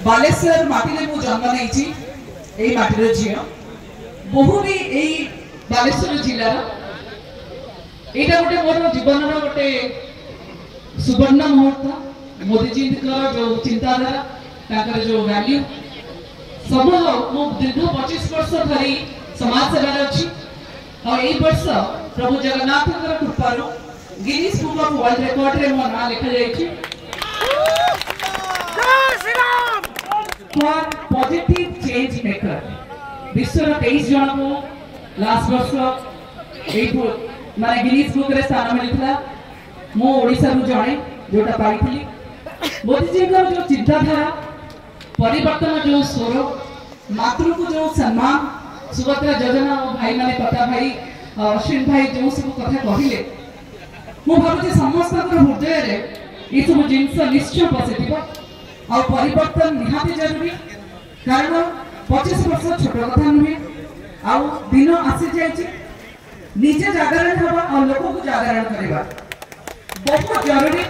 बालेश्वर माटी मु जन्म नहीं माटीर झी बहु भी यही बालेश्वर जिलार यहाँ गोटे मोर जीवन गोटे सुवर्ण मुहूर्त मोदीजी जो चिंताधारा जो वैल्यू सब मु दीर्घ 25 वर्ष धरी समाज सेवार अच्छी और वर्ष प्रभु जगन्नाथ कृपार Guinness book of world record रे मो ना लिखा जाइछि फॉर पॉजिटिव चेंज मेकर विश्व 23 जन को लास्ट वर्ष माने गिनीज बुक रे स्थान मिलता मो ओडिसा रु जणे जोटा पाइथिली मोदी जी का जो चिंताधारा परिवर्तन जो स्वर मातृ को जो सम्मान सुभद्रा योजना और भाई माने पता भाई अश्विन भाई जो सब कथा कहले मु भाबुची समस्त हृदय रे ये सब जिनस निश्चय पसिथिबो और परिवर्तन निहाती जरूरी कारण 25 वर्ष छोट कथा नुहे आ दिन आसी जायछि निजे जागरण हवा और लोक को जागरण करबा बहुत जरूरी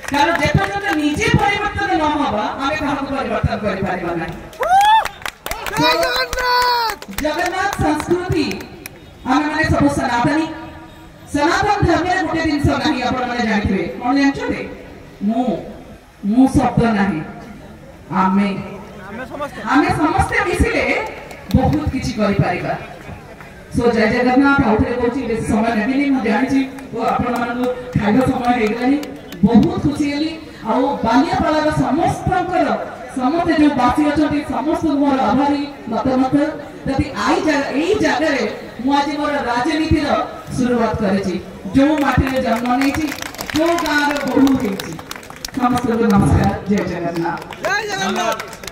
कारण जेपर्यंत निजे परिवर्तन न हवा आमे कहा परिवर्तन करि पारिबा नाही जगन्नाथ संस्कृति आमे माने सब सनातनी सनातन धर्म रे गोटे दिन नाही आपण माने जानिथिबे कोन जानछते मु शब्द नाही आमे समस्त मिसिले बहुत किछि करि पारिबा सो जय जगन्नाथ आउथरे कोछि बेसी समय नेबिनी मु जानिछि ओ आपण मानको खाइबा समय हे गेलानी बहुत खुशी हेली आ बालियापाड़ार समस्त जो बासी अच्छा समस्त मोर आभारी मत जदि आई जगह मुझे मोर राजनीति शुरुआत करी जो माटी जन्म नहीं जो गाँव बहु समस्त नमस्कार जय जगन्नाथ।